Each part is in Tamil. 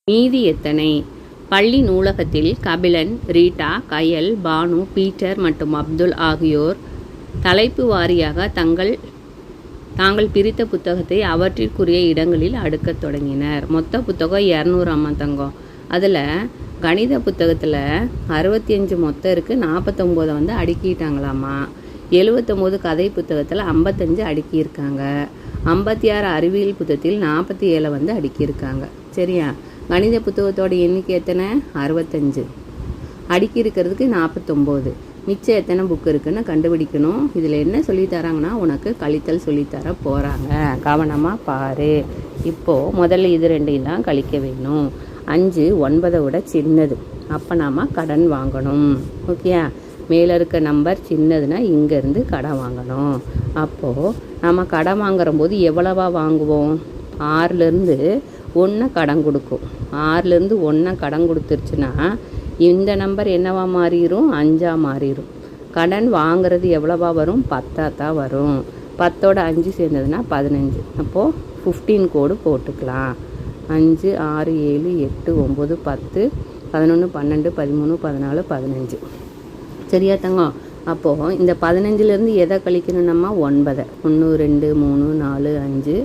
மீதி எத்தனை? பள்ளி நூலகத்தில் கபிலன், ரீட்டா, கயல், பானு, பீட்டர் மற்றும் அப்துல் ஆகியோர் தலைப்பு வாரியாக தாங்கள் பிரித்த புத்தகத்தை அவற்றிற்குரிய இடங்களில் அடுக்கத் தொடங்கினர். மொத்த புத்தகம் 200 அம்மா தங்கம். அதில் கணித புத்தகத்தில் 65 மொத்தம் இருக்குது, 49 வந்து அடுக்கிட்டாங்களாம்மா. 79 கதை புத்தகத்தில் 55 அடுக்கியிருக்காங்க. 56 அறிவியல் புத்தகத்தில் 47 வந்து அடுக்கியிருக்காங்க. சரியா? கணித புத்தகத்தோட எண்ணிக்கை எத்தனை? 65. அடுக்கி இருக்கிறதுக்கு 49. மிச்சம் எத்தனை புக்கு இருக்குன்னு கண்டுபிடிக்கணும். இதில் என்ன சொல்லித்தராங்கன்னா உனக்கு கழித்தல் சொல்லித்தர போகிறாங்க. கவனமாக பாரு. இப்போது முதல்ல இது ரெண்டையும் தான் கழிக்க வேணும். 5 9 விட சின்னது. அப்போ நாம் கடன் வாங்கணும். ஓகேயா? மேலே இருக்க நம்பர் சின்னதுன்னா இங்கேருந்து கடன் வாங்கணும். அப்போது நம்ம கடன் வாங்குற போது எவ்வளவா வாங்குவோம்? 6லேருந்து 1 கடன் கொடுக்கும். 6லேருந்து 1 கடன் கொடுத்துருச்சுன்னா இந்த நம்பர் என்னவா மாறிடும்? 5ஆக மாறிடும். கடன் வாங்கிறது எவ்வளவா வரும்? 10ஆக தான் வரும். 10ஓட 5 சேர்ந்ததுன்னா 15. அப்போது 15 கோடு போட்டுக்கலாம். 5 6 7 8 9 10 11 12 13 14 15. சரியா தங்கம்? அப்போது இந்த 15லேருந்து எதை கழிக்கணும்? நம்ம 9. 1 2 3 4 5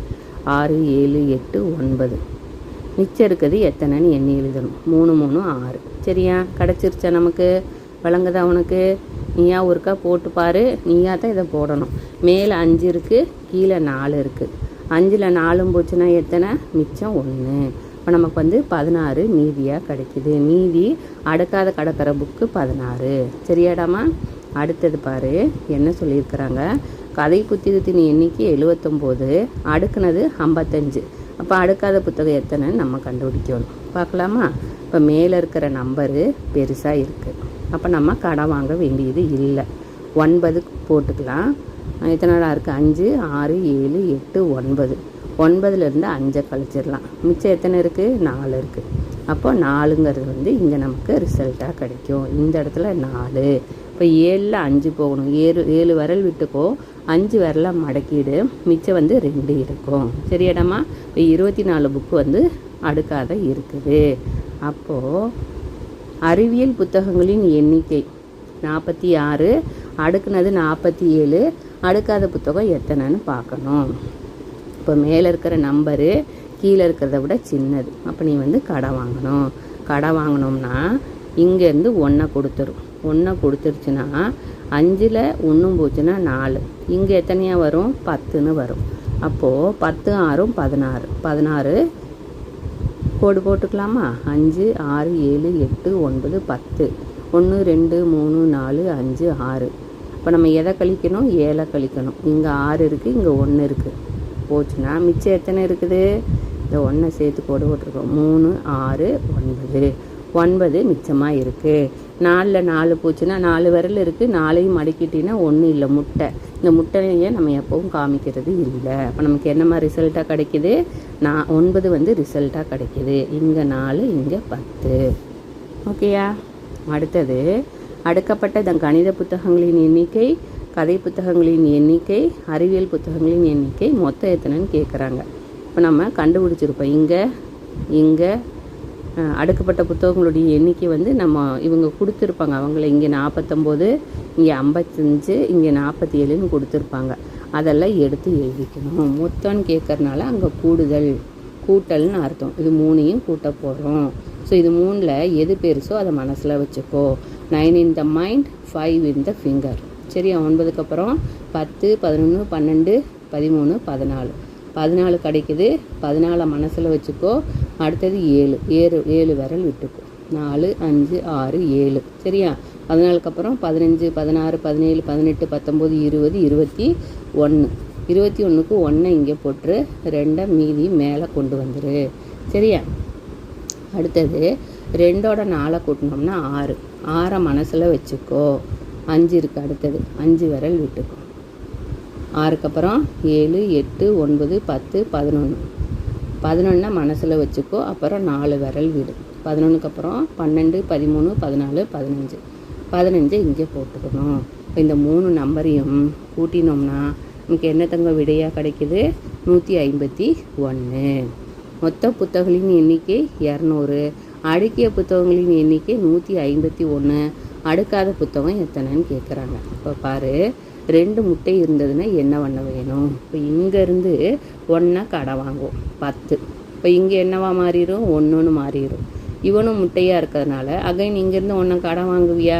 6 7 8 9. மிச்சம் இருக்கிறது எத்தனைன்னு எண்ணி எழுதணும். 3 3 6. சரியா? கிடச்சிருச்சா நமக்கு? வழங்குதா உனக்கு? நீயா ஒருக்கா போட்டு பாரு. நீயா தான் இதை போடணும். மேலே 5 இருக்குது, கீழே 4 இருக்குது. 5ல் 4 போச்சுன்னா எத்தனை? மிச்சம் 1. இப்போ நமக்கு வந்து 16 மீதியாக கிடைக்குது. மீதி அடுக்காத கடக்கிற புக்கு 16. சரியாடாமா? அடுத்தது பாரு என்ன சொல்லியிருக்கிறாங்க. கதை புத்தகத்தின் எண்ணிக்கை 79, அடுக்குனது 55. அப்போ அடுக்காத புத்தகம் எத்தனைன்னு நம்ம கண்டுபிடிக்கணும். பார்க்கலாமா? இப்போ மேலே இருக்கிற நம்பரு பெருசாக இருக்குது. அப்போ நம்ம கடன் வாங்க வேண்டியது இல்லை. 9 போட்டுக்கலாம். எத்தனை நாளாக இருக்குது? 5 6 7 8 9. 9லேருந்து 5 கழிச்சிடலாம். மிச்சம் எத்தனை இருக்குது? 4 இருக்குது. அப்போ 4ங்கிறது வந்து இங்கே நமக்கு ரிசல்ட்டாக கிடைக்கும். இந்த இடத்துல 4. இப்போ 7ல் 5 போகணும். 7 விரல் விட்டுக்கோ. 5 விரலை மடக்கிடு. மிச்சம் வந்து 2 இருக்கும். சரியாடாமா? இப்போ 24 புக்கு வந்து அடுக்காத இருக்குது. அப்போது அறிவியல் புத்தகங்களின் எண்ணிக்கை 46, அடுக்குனது 47. அடுக்காத புத்தகம் எத்தனைன்னு பார்க்கணும். இப்போ மேலே இருக்கிற நம்பரு கீழே இருக்கிறத விட சின்னது. அப்போ நீ வந்து கடன் வாங்கணும். கடன் வாங்கினோம்னா இங்கேருந்து 1 கொடுத்துரும். 1 கொடுத்துருச்சுன்னா 5ல் 1 போச்சுன்னா 4. இங்கே எத்தனையாக வரும்? 10ன்னு வரும். அப்போது 10 6 16. 16 கோடு போட்டுக்கலாமா? 5 6 7 8 9 10. 1 2 3 4 5 6. இப்போ நம்ம எதை கழிக்கணும்? 7 கழிக்கணும். இங்கே 6 இருக்குது, இங்கே 1 இருக்குது. போச்சுன்னா மிச்சம் எத்தனை இருக்குது? இந்த 1 சேர்த்து கோடு போட்டிருக்கோம். 3 6 9. 9 மிச்சமாக இருக்குது. 4ல் 4 போச்சுன்னா 4 விரல் இருக்குது. 4ஐயும் மடக்கிட்டிங்கன்னா 1 இல்லை, முட்டை. இந்த முட்டையை நம்ம எப்பவும் காமிக்கிறது இல்லை. அப்போ நமக்கு என்ன மாதிரி ரிசல்ட்டாக கிடைக்கிது? 9 வந்து ரிசல்ட்டாக கிடைக்கிது. இங்கே 4, இங்கே 10. ஓகேயா? அடுத்தது அடுக்கப்பட்ட கணித புத்தகங்களின் எண்ணிக்கை, கதை புத்தகங்களின் எண்ணிக்கை, அறிவியல் புத்தகங்களின் எண்ணிக்கை மொத்தம் எத்தனைன்னு கேட்குறாங்க. இப்போ நம்ம கண்டுபிடிச்சிருப்போம். இங்கே அடுக்கப்பட்ட புத்தகங்களுடைய எண்ணிக்கை வந்து நம்ம இவங்க கொடுத்துருப்பாங்க. அவங்கள இங்கே 49, இங்கே 55, இங்கே 47ன்னு கொடுத்துருப்பாங்க. அதெல்லாம் எடுத்து எழுதிக்கணும். மொத்தம்னு கேட்கறனால அங்கே கூட்டல்னு அர்த்தம். இது 3ஐயும் கூட்ட போடுறோம். ஸோ இது 3ல் எது பெருசோ அதை மனசில் வச்சுக்கோ. 9 in the mind, 5 in the finger. சரியா? 9க்கு அப்புறம் 10 11 12 13 14. 14 கிடைக்குது. 14 மனசில் வச்சுக்கோ. அடுத்தது 7 விரல் விட்டுக்கோ. 4 5 6 7. சரியா? 14க்கு அப்புறம் 15 16 17 18 19 20 21. 21க்கு 1 இங்கே போட்டு 2 மீதி மேலே கொண்டு வந்துரு. சரியா? அடுத்தது 2ஓட 4 கூட்டினோம்னா 6. 6 மனசில் வச்சுக்கோ. 5 இருக்குது. அடுத்தது 5 விரல் விட்டுக்கோ. 6க்கு அப்புறம் 7 8 9 10 11. 11 மனசில் வச்சுக்கோ. அப்புறம் 4 விரல் விடு. 11க்கு அப்புறம் 12 13 14 15. 15 இங்கே போட்டுக்கணும். இப்போ இந்த 3 நம்பரையும் கூட்டினோம்னா நமக்கு என்ன தங்க விடையாக கிடைக்குது? 151. மொத்த புத்தகங்களின் எண்ணிக்கை 200. அடுக்கிய புத்தகங்களின் எண்ணிக்கை 151. அடுக்காத புத்தகம் எத்தனைன்னு கேட்குறாங்க. இப்போ பாரு, 2 முட்டை இருந்ததுன்னா என்ன பண்ண வேணும்? இப்போ இங்கேருந்து 1 கடை வாங்குவோம் 10. இப்போ இங்கே என்னவா மாறிடும்? 1ன்னு மாறிடும். இவனும் முட்டையாக இருக்கிறதுனால அகைன் இங்கேருந்து 1 கடை வாங்குவியா?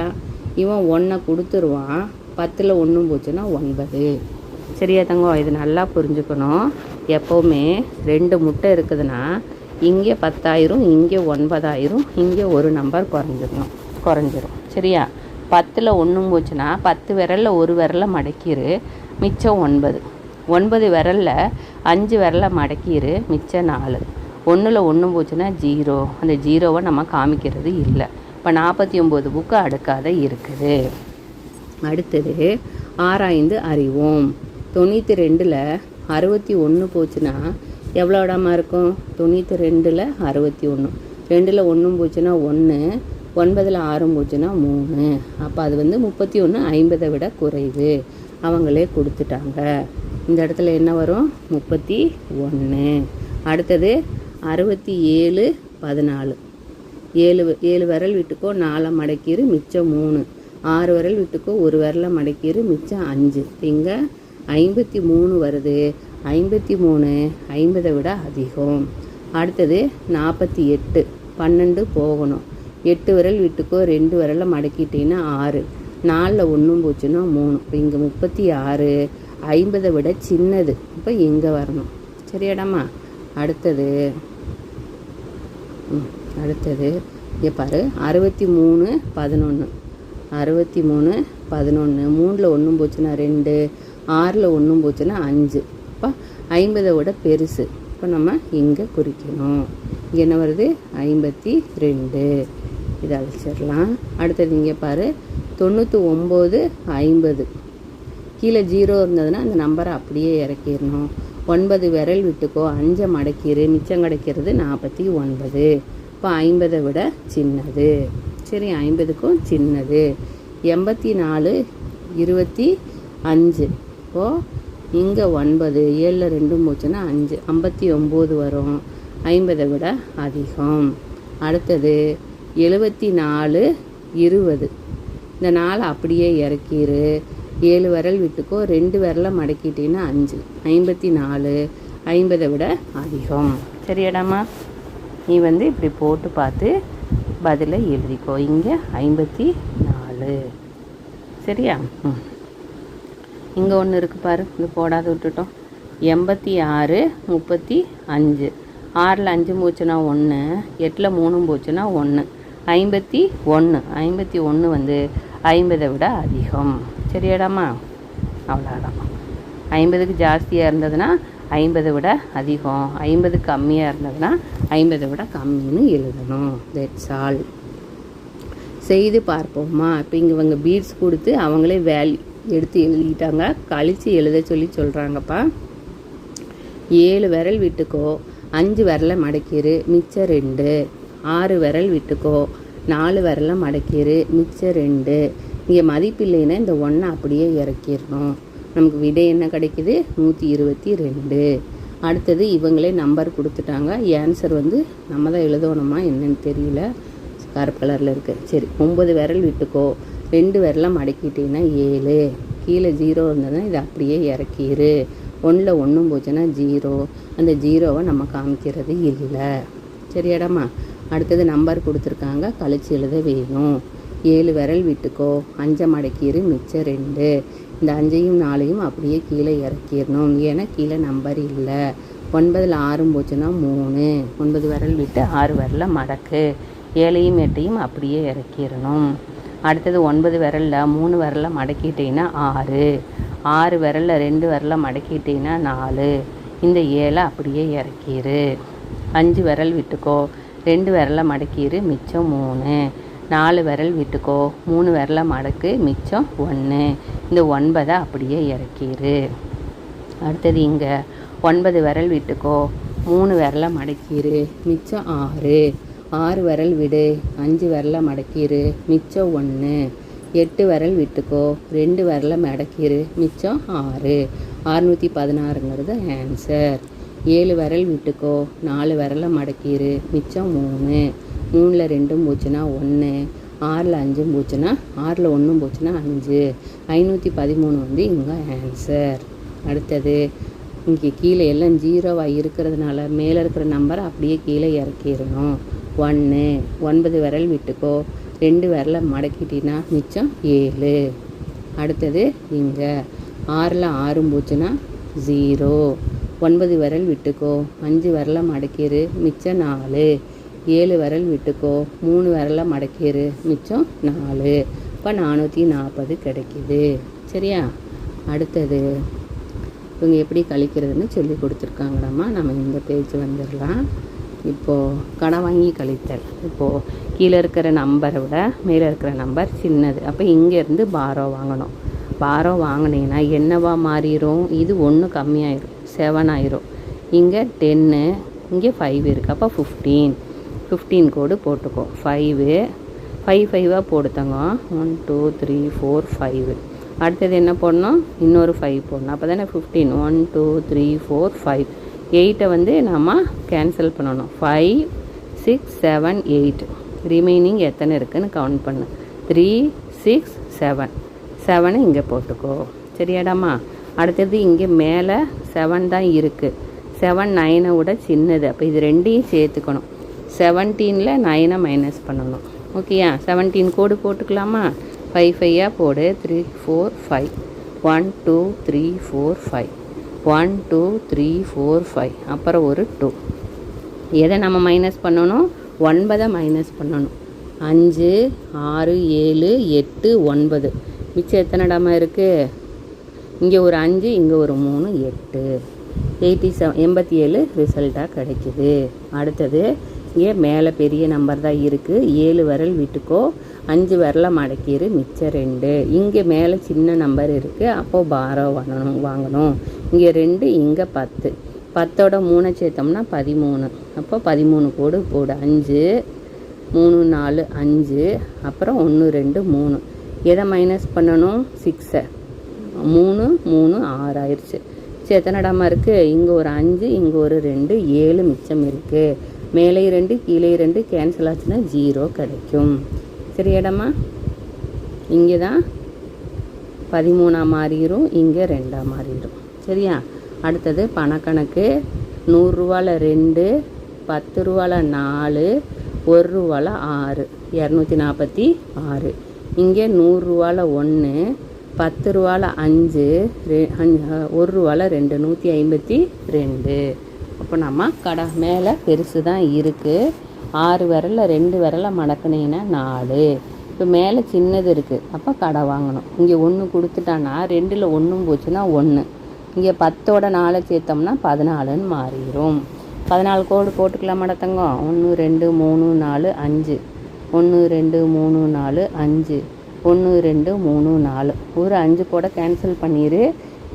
இவன் 1 கொடுத்துருவான். 10ல் 1 போச்சுன்னா 9. சரியா தங்கம்? இது நல்லா புரிஞ்சுக்கணும். எப்போவுமே 2 முட்டை இருக்குதுன்னா இங்கே 10,000, இங்கே 9,000, இங்கே ஒரு நம்பர் குறைஞ்சிரும். சரியா? 10ல் 1 போச்சுன்னா 10 விரலில் ஒரு விரலை மடக்கிடு, மிச்சம் 9. 9 விரலில் 5 விரலை மடக்கிடு, மிச்சம் 4. 1ல் 1 போச்சுன்னா 0. அந்த 0வை நம்ம காமிக்கிறது இல்லை. இப்போ 49 புக்கு அடுக்காத இருக்குது. அடுத்தது ஆராய்ந்து அறிவோம். 92ல் 61 போச்சுன்னா எவ்வளோ இடமா இருக்கும்? 92ல் 61. 2ல் 1 போச்சுன்னா 1, 9ல் 6 போச்சுன்னா 3. அப்போ அது 31 50 விட குறைவு. அவங்களே கொடுத்துட்டாங்க. இந்த இடத்துல என்ன வரும்? 31. அடுத்தது 67 14. 7 விரல் விட்டுக்கோ 4 மடக்கிடு, மிச்சம் 3. 6 விரல் விட்டுக்கோ ஒரு விரலை மடக்கிடு, மிச்சம் 5. இங்கே 53 வருது. 53 50 விட அதிகம். அடுத்தது 48. 12 போகணும். 8 விரல் விட்டுக்கோ 2 விரலை மடக்கிட்டீங்கன்னா 6. 4ல் 1 போச்சுன்னா 3. இப்போ இங்கே 36 50 விட சின்னது. இப்போ இங்கே வரணும். சரியாடாம்மா? அடுத்தது இங்கே பாரு, 63 11. 63 11. 3ல் 1 போச்சுன்னா 2, 6ல் 1 போச்சுன்னா 5. இப்போ 50 விட பெருசு. இப்போ நம்ம இங்கே குறிக்கணும். இங்கே என்ன வருது? 52. இதை அழிச்சிடலாம். அடுத்தது இங்கே பாரு, 99 50. கீழே 0 இருந்ததுன்னா அந்த நம்பரை அப்படியே இறக்கிடணும். 9 விரல் விட்டுக்கோ 5 மடக்கிடு, மிச்சம் கிடைக்கிறது 49. இப்போ 50 விட சின்னது. சரி, 50க்கும் சின்னது. 84 25. இப்போது இங்கே 9, 7ல் 2 போச்சுன்னா 5, 59 வரும். 50 விட அதிகம். அடுத்தது 74 20. இந்த 4 அப்படியே இறக்கிடு. 7 விரல் விட்டுக்கோ 2 விரலை மடக்கிட்டீங்கன்னா 5. 54 50 விட அதிகம். சரியாடாம்மா? நீ இப்படி போட்டு பார்த்து பதிலை எழுதிக்கோ. இங்கே 54. சரியா? இங்கே ஒன்று இருக்குது பாரு, இது போடாத விட்டுட்டோம். 86 35. 6ல் 5 போச்சுன்னா 1, 8ல் 3 போச்சுன்னா 1. 51. 51 50 விட அதிகம். சரியாடாம்மா? அவ்வளோதான். 50க்கு ஜாஸ்தியாக இருந்ததுன்னா 50 விட அதிகம், 50 கம்மியாக இருந்ததுன்னா 50 விட கம்மின்னு எழுதணும். That's all. செய்து பார்ப்போம்மா. இப்போ இவங்க பீட்ஸ் கொடுத்து அவங்களே வேல்யூ எடுத்து எழுதிட்டாங்க. கழித்து எழுத சொல்கிறாங்கப்பா. 7 விரல் விட்டுக்கோ 5 விரலை மடக்கிடு, மிச்சம் 2. 6 விரல் விட்டுக்கோ 4 விரலை மடக்கிடு, மிச்சம் 2. இங்கே மதிப்பு இல்லைன்னா இந்த 1 அப்படியே இறக்கிடணும். நமக்கு விடை என்ன கிடைக்குது? 122. அடுத்தது இவங்களே நம்பர் கொடுத்துட்டாங்க. ஆன்சர் நம்ம தான் எழுதணுமா என்னன்னு தெரியல, கருப்பு கலரில் இருக்குது. சரி, 9 விரல் விட்டுக்கோ 2 விரலை மடக்கிட்டீங்கன்னா 7. கீழே 0 இருந்ததுன்னா இதை அப்படியே இறக்கிடு. 1ல் 1 போச்சுன்னா 0. அந்த 0வை நம்ம காமிக்கிறது இல்லை. சரியாடாம்மா? அடுத்தது நம்பர் கொடுத்துருக்காங்க, கழிச்சு எழுத வேணும். 7 விரல் விட்டுக்கோ 5 மடக்கிடு, மிச்சம் 2. இந்த 5யும் 4யும் அப்படியே கீழே இறக்கிடணும். ஏன்னா கீழே நம்பர் இல்லை. 9ல் 6 போச்சுன்னா 3. 9 விரல் விட்டு 6 விரலை மடக்கு. 7யும் 8யும் அப்படியே இறக்கிடணும். அடுத்தது 9 விரலில் 3 விரலை மடக்கிட்டீங்கன்னா 6. 6 விரலில் 2 விரலை மடக்கிட்டீங்கன்னா 4. இந்த 7 அப்படியே இறக்கிடு. 5 விரல் விட்டுக்கோ 2 விரலை மடக்கிடு, மிச்சம் 3. 4 விரல் விட்டுக்கோ 3 விரலை மடக்கு, மிச்சம் 1. இந்த 9 அப்படியே இறக்கிடு. அடுத்தது இங்கே 9 விரல் விட்டுக்கோ 3 விரலை மடக்கிடு, மிச்சம் 6. 6 விரல் விடு, 5 விரலை மடக்கிடு, மிச்சம் 1. 8 விரல் விட்டுக்கோ 2 விரலை மடக்கிடு, மிச்சம் 6. 616ங்கிறது ஆன்சர். 7 விரல் விட்டுக்கோ, 4 விரலை மடக்கிடு, மிச்சம் 3. 3ல் 2 போச்சுன்னா 1, 6ல் 5 போச்சுன்னா 6ல் 1 போச்சுன்னா 5. 513 வந்து இங்கே ஆன்சர். அடுத்தது இங்கே கீழே எல்லாம் 0வாக இருக்கிறதுனால மேலே இருக்கிற நம்பரை அப்படியே கீழே இறக்கிடணும். 1, 9 விரல் விட்டுக்கோ, 2 விரலை மடக்கிட்டினா மிச்சம் 7. அடுத்தது இங்கே 6ல் 6 போச்சுன்னா 0. 9 விரல் விட்டுக்கோ, 5 விரலை மடக்கிடு, மிச்சம் 4. 7 விரல் விட்டுக்கோ, 3 விரலை மடக்கிடு, மிச்சம் 4. இப்போ 440 கிடைக்கிது. சரியா? அடுத்தது இவங்க எப்படி கழிக்கிறதுன்னு சொல்லி கொடுத்துருக்காங்கடாம்மா. நம்ம இந்த பேஜ் வந்துடலாம். இப்போது கடன் வாங்கி கழித்தல். இப்போது கீழே இருக்கிற நம்பரை விட மேலே இருக்கிற நம்பர் சின்னது. அப்போ இங்கேருந்து பாரோ வாங்கணும். பாரோ வாங்கினீங்கன்னா என்னவா மாறிடும்? இது 1 கம்மியாயிரும், 7 ஆயிரும். இங்கே 10, இங்கே 5 இருக்குது. அப்போ 15 கோடு போட்டுக்கோ. 5 போடுத்தங்க. 1 2 3 4 5. அடுத்தது என்ன போடணும்? இன்னொரு 5 போடணும். அப்போ தானே 15. 1 2 3 4 5. 8 வந்து நம்ம கேன்சல் பண்ணணும். 5 6 7 8. ரிமைனிங் எத்தனை இருக்குதுன்னு கவுண்ட் பண்ணு. 3 6 7. 7 இங்கே போட்டுக்கோ. சரியாடாம்மா? அடுத்தது இங்கே மேலே 7 தான் இருக்குது. 7 9 விட சின்னது. அப்போ இது ரெண்டையும் சேர்த்துக்கணும். 17ல் 9 மைனஸ் பண்ணணும். ஓகேயா? 17 கோடு போட்டுக்கலாமா? 5 போடு. 3 4 5. 1 2 3 4 5. 1 2 3 4 5. அப்புறம் ஒரு 2. எதை நம்ம மைனஸ் பண்ணணும்? 9 மைனஸ் பண்ணணும். 5 6 7 8 9. மிச்சம் எத்தனை இடமா இருக்குது? இங்கே ஒரு 5, இங்கே ஒரு 3, 8. 87 ரிசல்ட்டாக கிடைக்கிது. அடுத்தது இங்கே மேலே பெரிய நம்பர் தான் இருக்குது. 7 விரல் விட்டுக்கோ, 5 விரலை மடக்கிடு, மிச்சம் 2. இங்கே மேலே சின்ன நம்பர் இருக்குது. அப்போது பாரோ வாங்கணும். இங்கே 2, இங்கே 10. 10ஓட 3 சேர்த்தோம்னா 13. அப்போ 13 கோடு போடு. 5 3 4 5. அப்புறம் 1 2 3. எதை மைனஸ் பண்ணணும்? 6. 3 3 6 ஆயிடுச்சு. சரி, எத்தனை இடமா இருக்குது? இங்கே ஒரு 5, இங்கே ஒரு 2, 7 மிச்சம் இருக்குது. மேலே 2 கீழே 2 கேன்சல் ஆச்சுன்னா 0 கிடைக்கும். சரியாடம்மா? இங்கே தான் 13 மாறிடும், இங்கே 2 மாறிடும். சரியா? அடுத்தது பணக்கணக்கு. 100 ரூபாவில் 2, 10 ரூபாவில் 4, 1 ரூபாவில் 6. 246. இங்கே 100 ரூபாவில் 1, 10 ரூபாவில் 5, 1 ரூபாவில் 2, 152. அப்போ நம்ம கடை மேலே பெருசு தான் இருக்குது. 6 விரலில் 2 விரலை மடக்குனீங்கன்னா 4. இப்போ மேலே சின்னது இருக்குது. அப்போ கடை வாங்கணும். இங்கே 1 கொடுத்துட்டான்னா 2ல் 1 போச்சுன்னா 1. இங்கே 10ஓட 4 சேர்த்தோம்னா 14ன்னு மாறிடும். 14 கோடு போட்டுக்கலாம் தங்கம். 1 2 3 4 5. 1 2 3 4 5. 1 2 3 4. ஒரு 5 கூட கேன்சல் பண்ணிடு.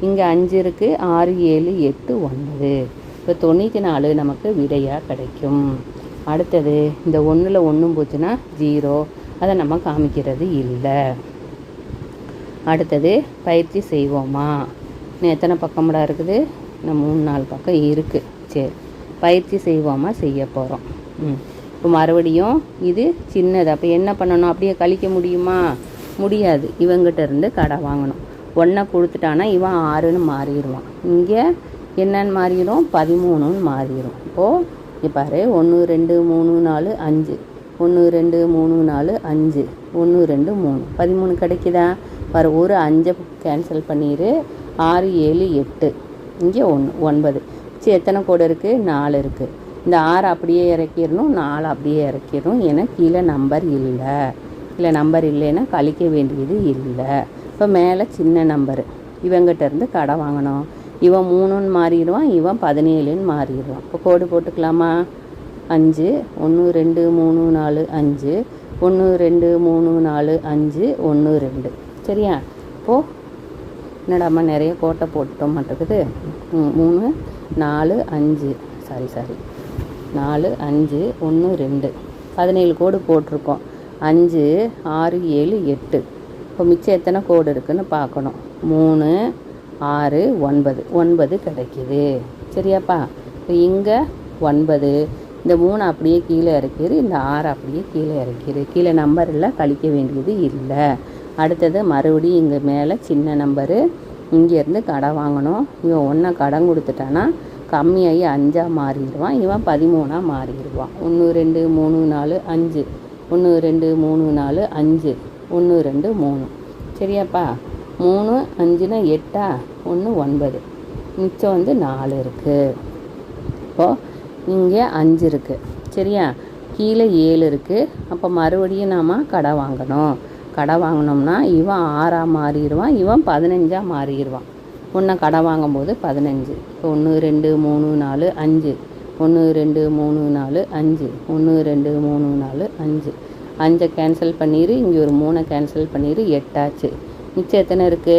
இங்கே 5 இருக்குது. 6 7 8 9. இப்போ 94 நமக்கு விடையாக கிடைக்கும். அடுத்தது இந்த 1ல் 1 போச்சுன்னா 0. அதை நம்ம காமிக்கிறது இல்லை. அடுத்தது பயிற்சி செய்வோமா? இன்னும் எத்தனை பக்கம்டா இருக்குது? இன்னும் 3 4 பக்கம் இருக்குது. சரி, பயிற்சி செய்வோமா செய்ய போகிறோம். இப்போ மறுபடியும் இது சின்னது. அப்போ என்ன பண்ணணும்? அப்படியே கழிக்க முடியுமா? முடியாது. இவங்கிட்ட இருந்து கடை வாங்கணும். 1 கொடுத்துட்டானா இவன் 6ன்னு மாறிடுவான். இங்கே என்னன்னு மாறிடும்? 13ன்னு மாறிடும். இப்போது இங்கே பாரு. 1 2 3 4 5. 1 2 3 4 5. 1 2 3. 13 கிடைக்குதா? பாரு, ஒரு 5 கேன்சல் பண்ணிடு. 6 7 8. இங்கே 1 9. சரி, எத்தனை கோடு இருக்குது? 4 இருக்குது. இந்த 6 அப்படியே இறக்கிடணும், 4 அப்படியே இறக்கிடணும். ஏன்னா கீழே நம்பர் இல்லை. இல்லை நம்பர் இல்லைன்னா கழிக்க வேண்டியது இல்லை. இப்போ மேலே சின்ன நம்பரு. இவங்கிட்ட இருந்து கடை வாங்கணும். இவன் 3ன்னு மாறிடுவான், இவன் 17ன்னு மாறிடுவான். இப்போ கோடு போட்டுக்கலாமா? 5 1 2 3 4 5. 1 2 3 4 5 1 2. சரியா? இப்போது என்னடாம்மா நிறைய கோட்டை போட்டுட்டோம் மாட்டேங்குது. 3 4 5. சாரி 4 5 1 2. 17 கோடு போட்டிருக்கோம். 5 6 7 8. இப்போ மிச்சம் எத்தனை கோடு இருக்குதுன்னு பார்க்கணும். 3 6 9 கிடைக்கிது. சரியாப்பா? இப்போ இங்கே 9, இந்த 3 அப்படியே கீழே இறக்கிடு, இந்த 6 அப்படியே கீழே இறக்கிடு. கீழே நம்பர் இல்லை, கழிக்க வேண்டியது இல்லை. அடுத்தது மறுபடியும் இங்கே மேலே சின்ன நம்பரு, இங்கேருந்து கடன் வாங்கணும். இவன் 1 கடன் கொடுத்துட்டானா கம்மியாகி 5 மாறிடுவான், இவன் 13 மாறிடுவான். 1 2 3 4 5, 1 2 3 4 5, 1 2 3. சரியாப்பா? 3 5னா 8, 1 9, மிச்சம் வந்து 4 இருக்குது. இப்போது இங்கே 5 இருக்குது. சரியா? கீழே 7 இருக்குது. அப்போ மறுபடியும் நாம் கடை வாங்கணும். கடை வாங்கினோம்னா இவன் 6 மாறிடுவான், இவன் 15 மாறிடுவான். 1 கடை வாங்கும்போது 15. இப்போ 1 2 3 4 5, 1 2 3 4 5, 1 2 3 4 5. 5 கேன்சல் பண்ணிடு, இங்கே ஒரு 3 கேன்சல் பண்ணிடு, 8 ஆச்சு. மிச்சம் எத்தனை இருக்குது?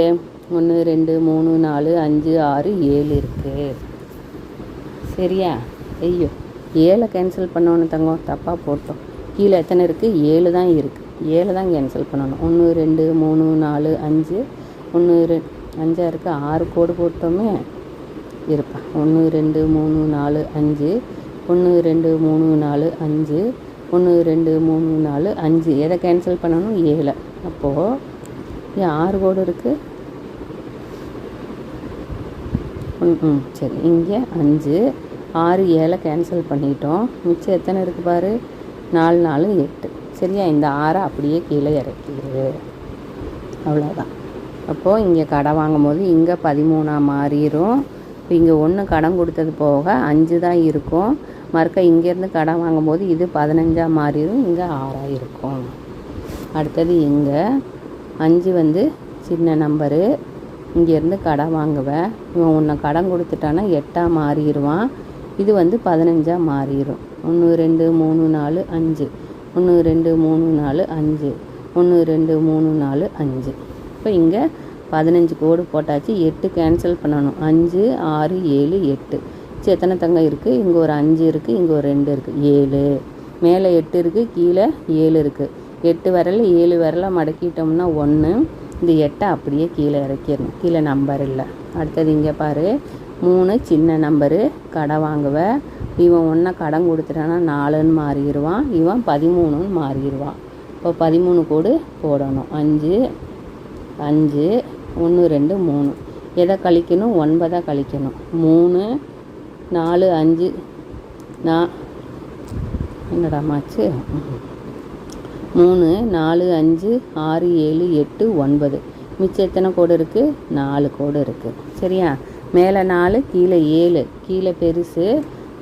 1 2 3 4 5 6 7 இருக்குது. சரியா? ஐயோ, 7 கேன்சல் பண்ணோன்னு தங்கம், தப்பாக போட்டோம். கீழே எத்தனை இருக்குது? 7 தான் இருக்குது. 7 தான் கேன்சல் பண்ணணும். 1 2 3 4 5, 1 2 5 இருக்குது, 6 கோடு போட்டோமே இருப்பா. 1 2 3 4 5, 1 2 3 4 5, 1 2 3 4 5. எதை கேன்சல் பண்ணணும்? 7. அப்போது ஏன் 6 கோடு இருக்குது? சரி, இங்கே 5 6 7 கேன்சல் பண்ணிட்டோம். மிச்சம் எத்தனை இருக்குது பாரு? 4 4 8. சரியா? இந்த 6 அப்படியே கீழே இறக்கிடு. அவ்வளோதான். அப்போது இங்கே கடை வாங்கும் போது இங்கே 13 மாறிடும். இப்போ இங்கே 1 கடன் கொடுத்தது போக 5 தான் இருக்கும். மறுக்க இங்கேருந்து கடன் வாங்கும்போது இது 15 மாறிடும், இங்கே 6 இருக்கும். அடுத்தது இங்கே 5 வந்து சின்ன நம்பரு, இங்கேருந்து கடன் வாங்குவேன். இவன் 1 கடன் கொடுத்துட்டானா 8 மாறிடுவான், இது வந்து 15 மாறிடும். 1 2 3 4 5, 1 2 3 4 5, 1 2 3 4 5. இப்போ இங்கே 15 கோடு போட்டாச்சு. 8 கேன்சல் பண்ணணும். 5 6 7 8. சரி, எத்தனை தங்கம் இருக்குது? இங்கே ஒரு 5 இருக்குது, இங்கே ஒரு 2 இருக்குது, 7. மேலே 8 இருக்குது, கீழே 7 இருக்குது. 8 விரல் 7 விரலை மடக்கிட்டோம்னா 1. இந்த 8 அப்படியே கீழே இறக்கிடணும். கீழே நம்பர் இல்லை. அடுத்தது இங்கே பாரு, 3 சின்ன நம்பரு, கடை வாங்குவேன். இவன் 1 கடன் கொடுத்துட்டானா 4ன்னு மாறிடுவான், இவன் 13ன்னு மாறிடுவான். இப்போ 13 கோடு போடணும். 5 5 1 2 3. எதை கழிக்கணும்? 9 கழிக்கணும். 3 4 5 என்னடாமாச்சு? 3 4 5 6 7 8 9. மிச்சம் எத்தனை கோடு இருக்குது? 4 கோடு இருக்குது. சரியா? மேலே 4 கீழே 7. கீழே பெருசு,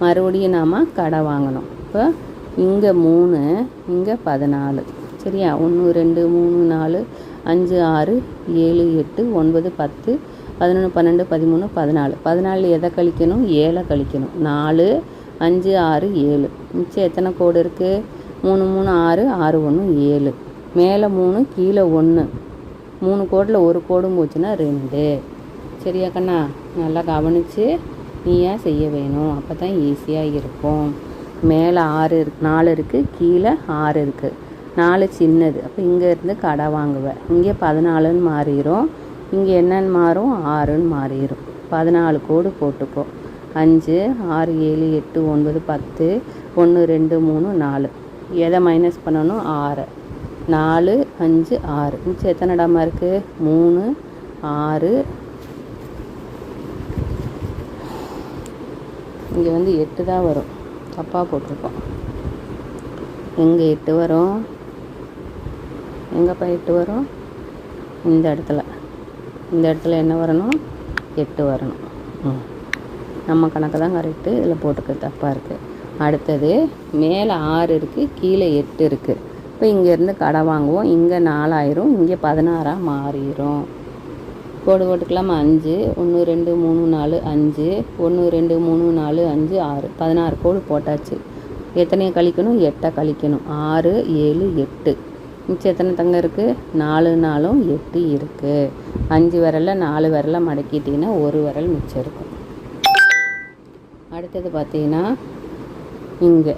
மறுபடியும் நாம் கடை வாங்கணும். இப்போ இங்கே 3, இங்கே 14. சரியா? 1 2 3 4 5 6 7 8 9 10 11 12 13 14. 14 எதை கழிக்கணும்? 7 கழிக்கணும். 4 5 6 7. மிச்சம் எத்தனை கோடு இருக்குது? 3 3 6 6 1 7. மேலே 3 கீழே 1. 3 கோடில் ஒரு கோடும் போச்சுன்னா 2. சரியா கண்ணா? நல்லா கவனித்து நீயாக செய்ய வேணும், அப்போ தான் ஈஸியாக இருக்கும். மேலே 4 இருக்குது, கீழே 6 இருக்குது. 4 சின்னது, அப்போ இங்கேருந்து கடை வாங்குவேன். இங்கே 14ன்னு மாறிடும், இங்கே என்னன்னு மாறும்? 6ன்னு மாறிடும். 14 கோடு போட்டுக்கோ. 5 6 7 8 9 10 1 2 3 4. எதை மைனஸ் பண்ணணும்? 6. 4 5 6. மிச்சம் எத்தனை இடமா இருக்குது? 3 6. இங்கே வந்து 8 தான் வரும், தப்பாக போட்டிருக்கோம். எங்கே 8 வரும்? எங்கேப்பா 8 வரும்? இந்த இடத்துல. இந்த இடத்துல என்ன வரணும்? 8 வரணும். நம்ம கணக்கு தான் கரெக்டு, இதில் போட்டுக்க தப்பாக இருக்குது. அடுத்தது மேலே 6 இருக்குது, கீழே 8 இருக்குது. இப்போ இங்கேருந்து கடை வாங்குவோம். இங்கே 4 ஆயிரும், இங்கே 16 மாறிடும். கோடு போட்டுக்கலாமா? 5 1 2 3 4 5 1 2 3 4 5 6. 16 கோடு போட்டாச்சு. எத்தனையை கழிக்கணும்? 8 கழிக்கணும். 6 7 8. மிச்சம் எத்தனை தங்கம் இருக்குது? 4 4 8 இருக்குது. 5 விரலில் 4 விரலை மடக்கிட்டிங்கன்னா ஒரு விரல் மிச்சம் இருக்கும். அடுத்தது பார்த்தீங்கன்னா இங்கே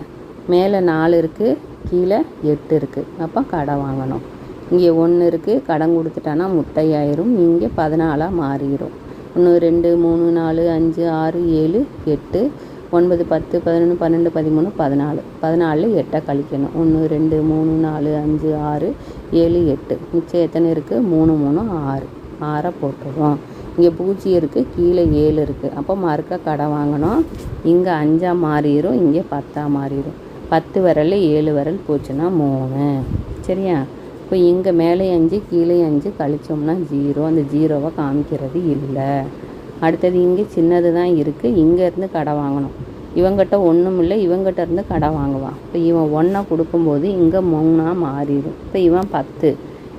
மேலே 4 இருக்குது, கீழே 8 இருக்குது. அப்போ கடை வாங்கணும். இங்கே 1 இருக்குது, கடன் கொடுத்துட்டானா முட்டையாயிரும், இங்கே 14 மாறிடும். 1 2 3 4 5 6 7 8 9 10 11 12 13 14 14 8 கழிக்கணும். 1 2 3 4 5 6 7 8 மிச்சம் எத்தனை இருக்குது? 3 3 6 6 போட்டுருவோம். இங்கே 0 இருக்குது, கீழே 7 இருக்குது. அப்போ மறுக்க கடன் வாங்கணும். இங்கே 5 மாறிடும், இங்கே 10 மாறிடும். 10 விரல் 7 விரல் போச்சுன்னா 3. சரியா? இப்போ இங்கே மேலே 5 கீழே 5 கழிச்சோம்னா 0. அந்த 0வை காமிக்கிறது இல்லை. அடுத்தது இங்கே சின்னது தான் இருக்குது, இங்கேருந்து கடை வாங்கணும். இவங்கிட்ட ஒன்றும் இல்லை, இவங்கிட்ட இருந்து கடை வாங்குவான். இப்போ இவன் 1 கொடுக்கும்போது இங்கே 3 மாறிடும். இப்போ இவன் 10,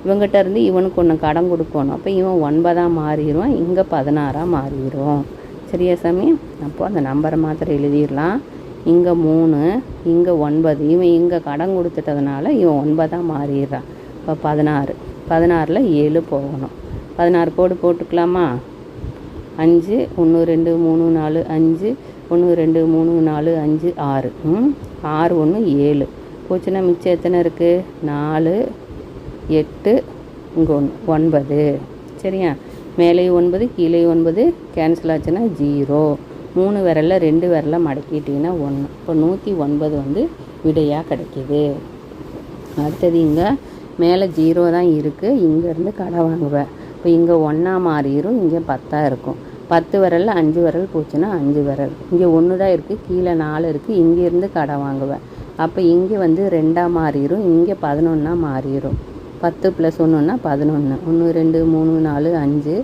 இவங்கிட்ட இருந்து இவனுக்கு ஒன்று கடன் கொடுக்கணும். அப்போ இவன் 9 மாறிடுவான், இங்கே 16 மாறிடும். சரியா சாமி? அப்போது அந்த நம்பரை மாத்திரம் எழுதிடலாம். இங்கே 3, இங்கே 9. இவன் இங்கே கடன் கொடுத்துட்டதுனால இவன் 9 மாறிடுறான். இப்போ 16, 16ல் 7 போகணும். 16 கோடு போட்டுக்கலாமா? 5 1 2 3 4 5 1 2 3 4 5 6 6 1 7 போச்சுன்னா மிச்சம் எத்தனை இருக்குது? 4 8 இங்கே 1 9. சரியா? மேலே 9 கீழே 9 கேன்சல் ஆச்சுன்னா 0. 3 விரலில் 2 விரலை மடக்கிட்டிங்கன்னா 1. இப்போ 109 விடையாக கிடைக்கிது. அடுத்தது இங்கே மேலே 0 தான் இருக்குது, இங்கேருந்து கடை வாங்குவேன். இப்போ இங்கே 1 மாறிடும், இங்கே 10 இருக்கும். 10 விரலில் 5 விரல் போச்சுன்னா 5 விரல். இங்கே 1 தான் இருக்குது, கீழே 4 இருக்குது, இங்கேருந்து கடை வாங்குவேன். அப்போ இங்கே 2 மாறிடும், இங்கே 11 மாறிடும். 10 + 1ன்னா 11. 1 2 3 4 5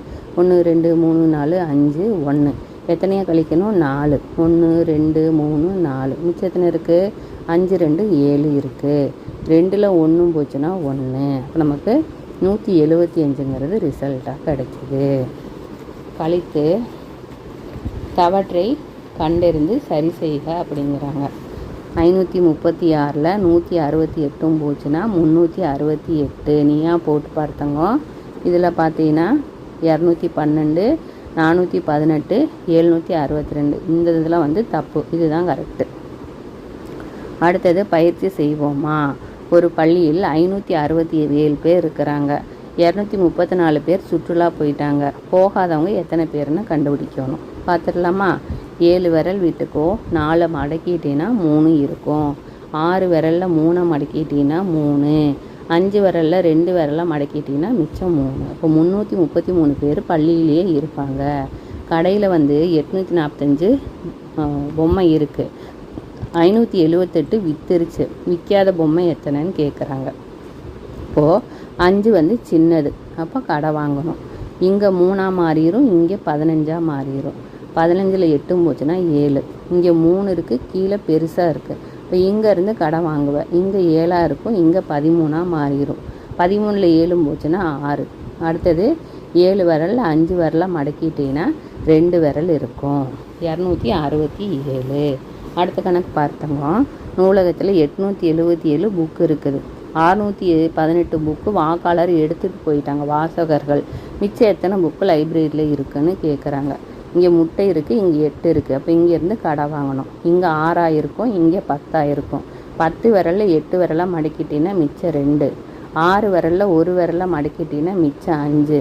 1 2 3 4 5 1. எத்தனையா கழிக்கணும்? 4. 1 2 3 4 மிச்சம் எத்தனை இருக்குது? 5 2 7 இருக்குது. 2ல் 1 போச்சுன்னா 1. அப்போ நமக்கு 175ங்கிறது ரிசல்ட்டாக கிடைக்கிது. கழித்து தவற்றை கண்டறிந்து சரி செய்க அப்படிங்கிறாங்க. 536ல் 168 போச்சுன்னா 368. நீயா போட்டு பார்த்தங்க. இதில் பார்த்தீங்கன்னா 212 418 762. இந்த இதில் தப்பு, இதுதான் கரெக்டு. அடுத்தது பயிற்சி செய்வோமா? ஒரு பள்ளியில் 567 பேர் இருக்கிறாங்க. 234 பேர் சுற்றுலா போயிட்டாங்க. போகாதவங்க எத்தனை பேர்னு கண்டுபிடிக்கணும். பார்த்துடலாமா? 7 விரல் விட்டுக்கோ, 4 மடக்கிட்டீங்கன்னா 3 இருக்கும். 6 விரலில் 3 மடக்கிட்டீங்கன்னா 3. 5 விரலில் 2 விரலை மடக்கிட்டீங்கன்னா மிச்சம் 3. இப்போ 333 பேர் பள்ளியிலேயே இருப்பாங்க. கடையில் 845 பொம்மை இருக்குது. 578 வித்துருச்சு. விற்காத பொம்மை எத்தனைன்னு கேட்குறாங்க. இப்போது 5 சின்னது, அப்போ கடை வாங்கணும். இங்கே 3 மாறிடும், இங்கே 15 மாறிடும். 15ல் 8 போச்சுன்னா 7. இங்கே 3 இருக்குது, கீழே பெருசாக இருக்குது. இப்போ இங்கேருந்து கடை வாங்குவேன். இங்கே 7 இருக்கும், இங்கே 13 மாறிடும். 13ல் 7 போச்சுன்னா 6. அடுத்தது 7 விரலில் 5 விரலை மடக்கிட்டீங்கன்னா 2 விரல் இருக்கும். 267. அடுத்த கணக்கு பார்த்தோங்க. நூலகத்தில் 877 புக்கு இருக்குது. 618 புக்கு வாக்காளர் எடுத்துகிட்டு போயிட்டாங்க, வாசகர்கள். மிச்சம் எத்தனை புக்கு லைப்ரரியில் இருக்குதுன்னு கேட்குறாங்க. இங்கே முட்டை இருக்குது, இங்கே 8 இருக்குது. அப்போ இங்கேருந்து கடை வாங்கணும். இங்கே 6 இருக்கும், இங்கே 10 இருக்கும். 10 விரலில் 8 விரலாக மடக்கிட்டீங்கன்னா மிச்சம் 2. 6 விரலில் 1 விரலாக மடக்கிட்டீங்கன்னா மிச்சம் 5.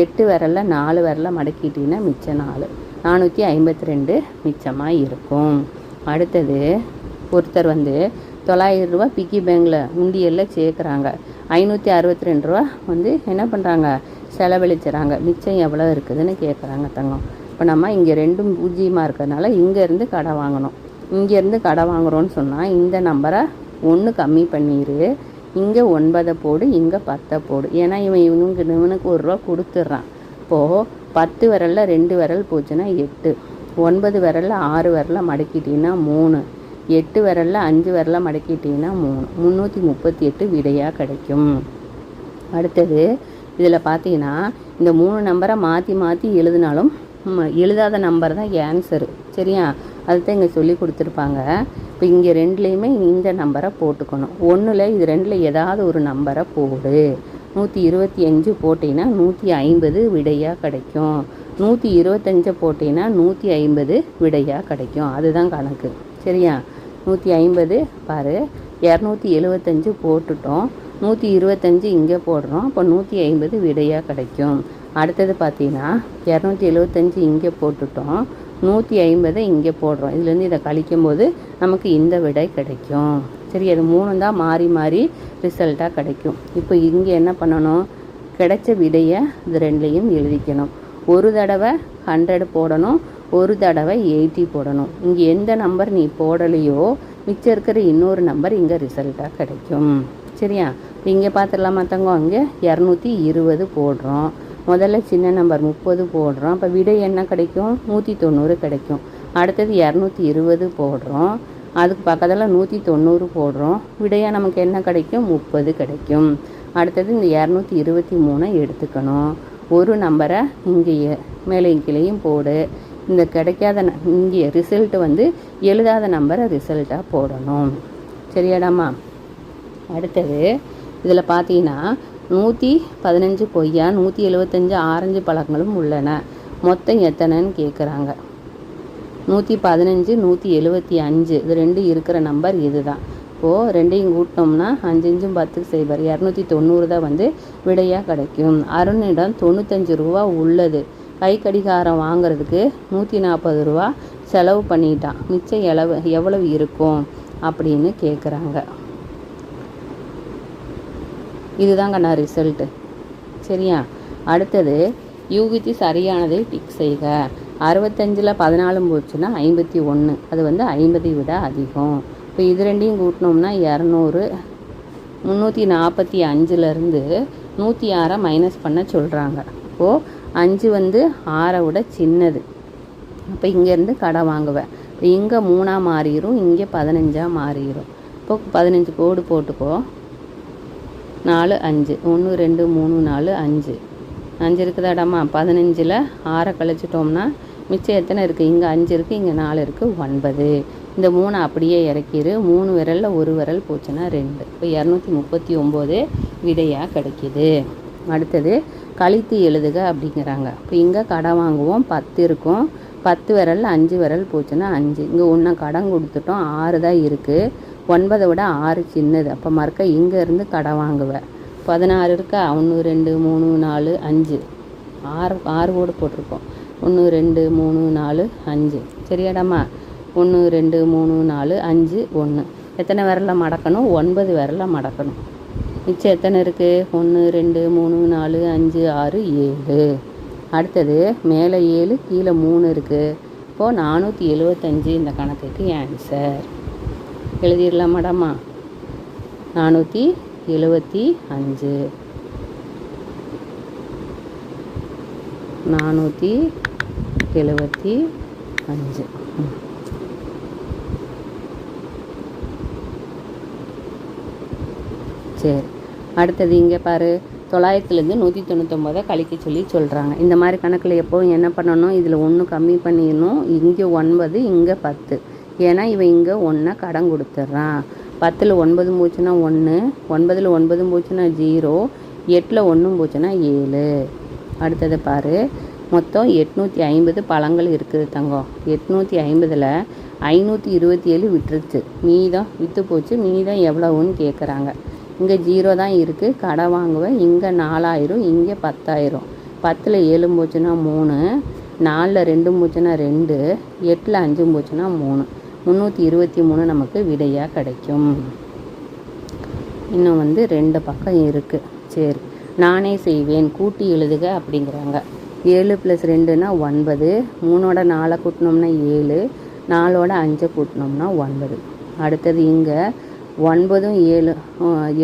8 விரலில் 4 விரலாக மடக்கிட்டீங்கன்னா மிச்சம் 4. 452 மிச்சமாக இருக்கும். அடுத்தது ஒருத்தர் 900 ரூபா பிக்கி பேங்கில் உண்டியலில் சேர்க்குறாங்க. 562 ரூபா என்ன பண்ணுறாங்க? செலவழிச்சுறாங்க. மிச்சம் எவ்வளோ இருக்குதுன்னு கேட்குறாங்க தங்கம். இப்போ நம்ம இங்கே 2 பூஜ்ஜியமாக இருக்கிறதுனால இங்கேருந்து கடை வாங்கணும். இங்கேருந்து கடை வாங்குகிறோன்னு சொன்னால் இந்த நம்பரை 1 கம்மி பண்ணிடு. இங்கே 9 போடு, இங்கே 10 போடு. ஏன்னா இவனுக்கு 1 ரூபா கொடுத்துட்றான். இப்போது 10 விரலில் 2 விரல் போச்சுன்னா 8. 9 விரலில் 6 விரலை மடக்கிட்டிங்கன்னா 3. 8 விரலில் 5 விரலை மடக்கிட்டிங்கன்னா 3. 338 விடையாக கிடைக்கும். அடுத்தது இதில் பார்த்தீங்கன்னா இந்த 3 நம்பரை மாற்றி மாற்றி எழுதினாலும் எழுதாத நம்பர் தான் ஆன்சரு. சரியா? அதுதான் இங்கே சொல்லி கொடுத்துருப்பாங்க. இப்போ இங்கே 2லேயுமே இந்த நம்பரை போட்டுக்கணும். 1ல் இது 2ல் ஏதாவது ஒரு நம்பரை போடு. 125 போட்டிங்கன்னா 150 விடையாக கிடைக்கும். 125 போட்டிங்கன்னா 150 விடையாக கிடைக்கும். அதுதான் கணக்கு. சரியா? 150 பாரு, 275 போட்டுட்டோம். 125 இங்கே போடுறோம். அப்போ 150 விடையாக கிடைக்கும். அடுத்தது பார்த்தீங்கன்னா 275 இங்கே போட்டுட்டோம். 150 இங்கே போடுறோம். இதுலேருந்து இதை கழிக்கும்போது நமக்கு இந்த விடை கிடைக்கும். சரி, அது 3 தான் மாறி மாறி ரிசல்ட்டாக கிடைக்கும். இப்போ இங்கே என்ன பண்ணணும், கிடைச்ச விடையை இது ரெண்டுலையும் எழுதிக்கணும். ஒரு தடவை 100 போடணும், ஒரு தடவை 80 போடணும். இங்கே எந்த நம்பர் நீ போடலையோ மிச்சம் இருக்கிற இன்னொரு நம்பர் இங்கே ரிசல்ட்டாக கிடைக்கும். சரியா, இங்கே பார்த்துடலாமா தங்கம், அங்கே 220 போடுறோம். முதல்ல சின்ன நம்பர் 30 போடுறோம். அப்போ விடை என்ன கிடைக்கும், 190 கிடைக்கும். அடுத்தது 220 போடுறோம், அதுக்கு பக்கத்தில் 190 போடுறோம். விடையாக நமக்கு என்ன கிடைக்கும், 30 கிடைக்கும். அடுத்தது இந்த 223 எடுத்துக்கணும். ஒரு நம்பரை இங்கே மேலே கீழேயும் போடு. இந்த கிடைக்காத இங்கே ரிசல்ட்டு வந்து எழுதாத நம்பரை ரிசல்ட்டாக போடணும். சரியாடாமா. அடுத்தது இதில் பார்த்தீங்கன்னா 115 கொய்யா, 175 ஆரஞ்சு பழங்களும் உள்ளன. மொத்தம் எத்தனைன்னு கேட்குறாங்க. 115, 175 இது ரெண்டு இருக்கிற நம்பர் இது தான். இப்போது ரெண்டையும் கூட்டினோம்னா 5 5 10 செய்வார் 290 தான் வந்து விடையாக கிடைக்கும். அருணிடம் 95 ரூபா உள்ளது. கை கடிகாரம் வாங்கிறதுக்கு 140 ரூபா செலவு பண்ணிட்டான். மிச்சம் எவ்வளவு இருக்கும் அப்படின்னு கேட்குறாங்க. இதுதாங்க நான் ரிசல்ட்டு. சரியா, அடுத்தது யூகித்து சரியானதை டிக் செய்க. 65ல் 14 போச்சுன்னா 51, அது வந்து 50 விட அதிகம். இப்போ இது ரெண்டையும் கூட்டினோம்னா 200. 345லேருந்து 106 மைனஸ் பண்ண சொல்கிறாங்க. இப்போது 5 வந்து 6 விட சின்னது. அப்போ இங்கேருந்து கடை வாங்குவேன். இப்போ இங்கே 3 மாறிடும், இங்கே 15 மாறிடும். இப்போ 15 கோடு போட்டுக்கோ. 4 5 1 2 3 4 5 5 இருக்குதாடாமா. 15ல் 6 கழிச்சிட்டோம்னா மிச்சம் எத்தனை இருக்குது, இங்கே 5 இருக்குது, இங்கே 4 இருக்குது, 9. இந்த 3 அப்படியே இறக்கிடு. 3 விரலில் ஒரு விரல் போச்சுன்னா 2. இப்போ 239 விடையாக கிடைக்கிது. அடுத்தது கழித்து எழுதுக அப்படிங்கிறாங்க. இப்போ இங்கே கடன் வாங்குவோம், 10 இருக்கும். 10 விரலில் 5 விரல் போச்சுன்னா 5. இங்கே ஒன்று கடன் கொடுத்துட்டோம், 6 தான் இருக்குது. 9 விட 6 சின்னது. அப்போ மறுக்க இங்கேருந்து கடன் வாங்குவேன். 16 இருக்கா. 1 2 3 4 5 6 கோடு போட்டிருக்கோம். 1 2 3 4 5. சரியாடாமா. 1 2 3 4 5 1. எத்தனை விரலில் மடக்கணும், 9 விரலில் மடக்கணும். மிச்சம் எத்தனை இருக்குது, 1 2 3 4 5 6 7. அடுத்தது மேலே 7 கீழே 3 இருக்குது. இப்போது 475 இந்த கணக்குக்கு ஆன்சர். எழுதிடலாமாடாமா. 475 475. சரி, அடுத்தது இங்கே பாரு. 900லேருந்து 199 கழிக்க சொல்லி சொல்கிறாங்க. இந்த மாதிரி கணக்கில் எப்போவும் என்ன பண்ணணும், இதில் 1 கம்மி பண்ணிடணும். இங்கே 9, இங்கே 10. ஏன்னா இவன் இங்கே 1 கடன் கொடுத்துட்றான். 10ல் 9 போச்சுன்னா 1, 9ல் 9 போச்சுன்னா 0, 8ல் 1 போச்சுன்னா 7. அடுத்தது பாரு. மொத்தம் 850 பழங்கள் இருக்குது தங்கம். 850ல் 527 விட்டுருச்சு. மீதம் விற்று போச்சு. மீதம் எவ்வளவுன்னு கேட்குறாங்க. இங்கே 0 தான் இருக்குது, கடை வாங்குவேன். இங்கே 4000, இங்கே 10000. 10ல் 7 போச்சுன்னா 3, 4ல் 2 போச்சுன்னா 2, 8ல் 5 போச்சுன்னா 3. 323 நமக்கு விடையாக கிடைக்கும். இன்னும் வந்து 2 பக்கம் இருக்குது. சரி, நானே செய்வேன், கூட்டி எழுதுக அப்படிங்கிறாங்க. 7 + 2னா 9. 3ஓட 4 கூட்டினோம்னா 7, 4ஓட 5 கூட்டினோம்னா 9. அடுத்தது இங்கே 9 7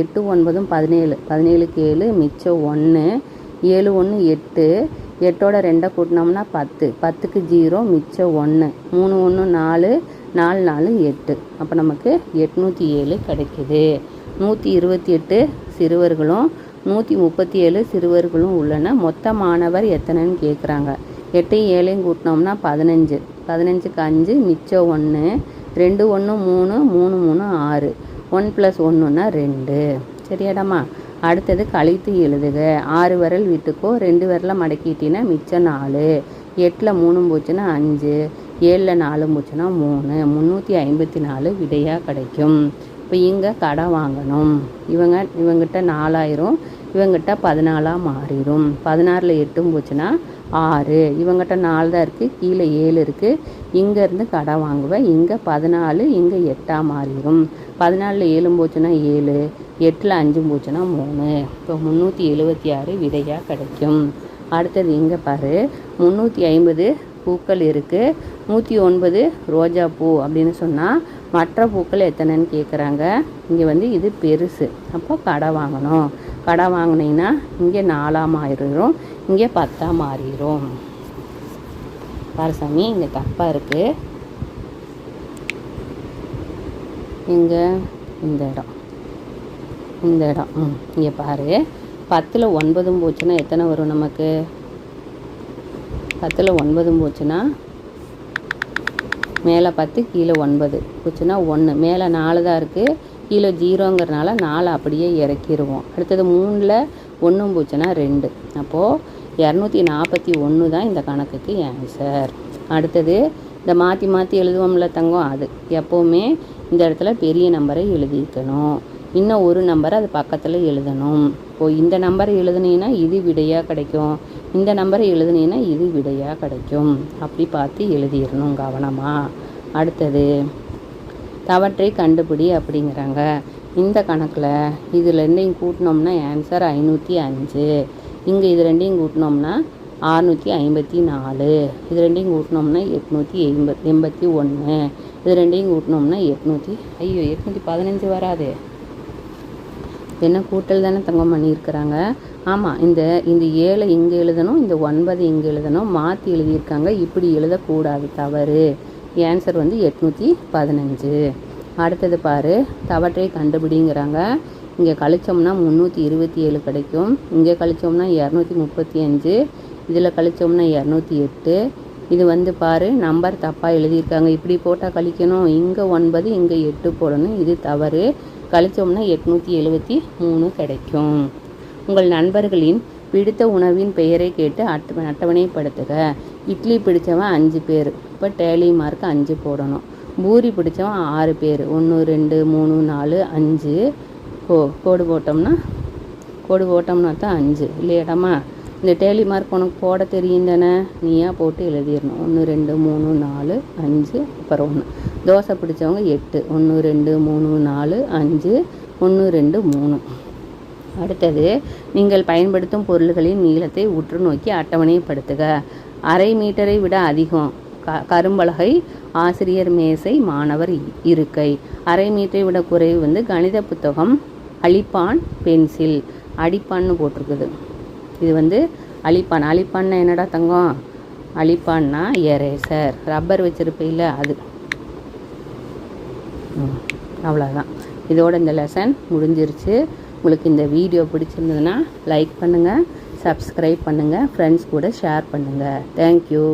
8 9 17. 17க்கு 7 மிச்சம் 1. 7 1 8. 8ஓட 2 கூட்டினோம்னா 10. 10க்கு 0 மிச்சம் 1. 3 1 4, 4 4 8. அப்போ நமக்கு 807 கிடைக்குது. 128 சிறுவர்களும் 137 சிறுவர்களும் உள்ளன. மொத்த மாணவர் எத்தனைன்னு கேட்குறாங்க. 8 7 கூட்டினோம்னா 15. 15க்கு 5 மிச்சம் 1. 2 1 3, 3 3 6. 1 + 1னா 2. சரியாடாமா. அடுத்தது கழித்து எழுதுக. 6 விரல் வீட்டுக்கோ 2 விரலை மடக்கிட்டினா மிச்சம் 4. 8ல் 3 போச்சுன்னா 5, 7ல் 4 போச்சுன்னா 3. 354 விடையாக கிடைக்கும். இப்போ இங்கே கடை வாங்கணும். இவங்கிட்ட 4000, இவங்கிட்ட 14 மாறிடும். 16ல் 8 போச்சுன்னா 6. இவங்ககிட்ட 4 தான் இருக்குது, கீழே 7 இருக்குது. இங்கேருந்து கடன் வாங்குவேன். இங்கே 14, இங்கே 8 மாறிடும். 14ல் 7 போச்சுன்னா 7, 8ல் 5 போச்சுன்னா 3. இப்போ 376 விடையாக கிடைக்கும். அடுத்தது இங்கே பாரு, 350 பூக்கள் இருக்குது, 109 ரோஜா பூ அப்படின்னு சொன்னால் மற்ற பூக்கள் எத்தனைன்னு கேட்குறாங்க. இங்கே வந்து இது பெருசு, அப்போ கடை வாங்கணும். கடை வாங்கினீங்கன்னா இங்கே 4 மாறிடும், இங்கே 10 மாறிடும். பாரசாமி இங்கே தப்பாக இருக்குது. இங்கே இந்த இடம் இங்கே பாரு, 10ல் 9 போச்சுன்னா எத்தனை வரும் நமக்கு? 10ல் 9 போச்சுன்னா மேலே 10 கீழே 9 போச்சுன்னா 1. மேலே 4 தான் இருக்குது, கீழே 0ங்கிறனால 4 அப்படியே இறக்கிடுவோம். அடுத்தது 3ல் 1 போச்சுன்னா 2. அப்போது 241 தான் இந்த கணக்குக்கு ஆன்சர். அடுத்தது இந்த மாற்றி மாற்றி எழுதுவோம்ல தங்கம், அது எப்போவுமே இந்த இடத்துல பெரிய நம்பரை எழுதிக்கணும். இன்னும் ஒரு நம்பரை அது பக்கத்தில் எழுதணும். இப்போது இந்த நம்பரை எழுதுனீங்கன்னா இது விடையாக கிடைக்கும், இந்த நம்பரை எழுதுனீங்கன்னா இது விடையாக கிடைக்கும். அப்படி பார்த்து எழுதிடணும் கவனமாக. அடுத்தது தவற்றை கண்டுபிடி அப்படிங்கிறாங்க. இந்த கணக்கில் இது ரெண்டையும் கூட்டினோம்னா ஆன்சர் 505. இங்கே இது ரெண்டையும் கூட்டினோம்னா 654. இது ரெண்டையும் கூட்டினோம்னா 881. இது ரெண்டையும் கூட்டினோம்னா 815 வராது. என்ன கூட்டல் தானே தங்கம் பண்ணியிருக்கிறாங்க. ஆமாம், இந்த 7 இங்கே எழுதணும், இந்த 9 இங்கே எழுதணும், மாற்றி எழுதியிருக்காங்க. இப்படி எழுதக்கூடாது, தவறு. ஆன்சர் வந்து 815. அடுத்தது பாரு, தவற்றை கண்டுபிடிங்கிறாங்க. இங்கே கழிச்சோம்னா 327 கிடைக்கும், இங்கே கழிச்சோம்னா 235, இதில் கழிச்சோம்னா 208. இது வந்து பாரு, நம்பர் தப்பாக எழுதியிருக்காங்க. இப்படி போட்டால் கழிக்கணும், இங்கே 9 இங்கே 8 போடணும், இது தவறு. கழிச்சோம்னா 873 கிடைக்கும். உங்கள் நண்பர்களின் பிடித்த உணவின் பெயரை கேட்டு அட்டவணைப்படுத்துக. இட்லி பிடிச்சவன் 5 பேர், இப்போ டேலி மார்க் 5 போடணும். பூரி பிடிச்சவன் 6 பேர், 1 2 3 4 5. கோடு போட்டோம்னா தான் 5 இல்லையாடாமா. இந்த டேலி மார்க் உனக்கு போட தெரியும் தானே, நீயா போட்டு எழுதிடணும். 1 2 3 4 5 அப்புறம் 1. தோசை பிடிச்சவங்க 8, 1 2 3 4 5 1 2 3. அடுத்தது நீங்கள் பயன்படுத்தும் பொருள்களின் நீளத்தை உற்று நோக்கி அட்டவணைப்படுத்துக. அரை மீட்டரை விட அதிகம் கரும்பலகை, ஆசிரியர் மேசை, மாணவர் இருக்கை. அரை மீட்டரை விட குறைவு வந்து கணித புத்தகம், அழிப்பான், பென்சில். அடிப்பான்னு போட்டிருக்குது, இது வந்து அழிப்பான். அழிப்பான்னா என்னடா தங்கம்? அழிப்பான்னா எரேசர், ரப்பர் வச்சுருப்பையில் அது. அவ்வளோதான், இதோட இந்த லெசன் முடிஞ்சிருச்சு. உங்களுக்கு இந்த வீடியோ பிடிச்சிருந்ததுன்னா லைக் பண்ணுங்கள், சப்ஸ்கிரைப் பண்ணுங்கள், ஃப்ரெண்ட்ஸ் கூட ஷேர் பண்ணுங்கள். தேங்க்யூ.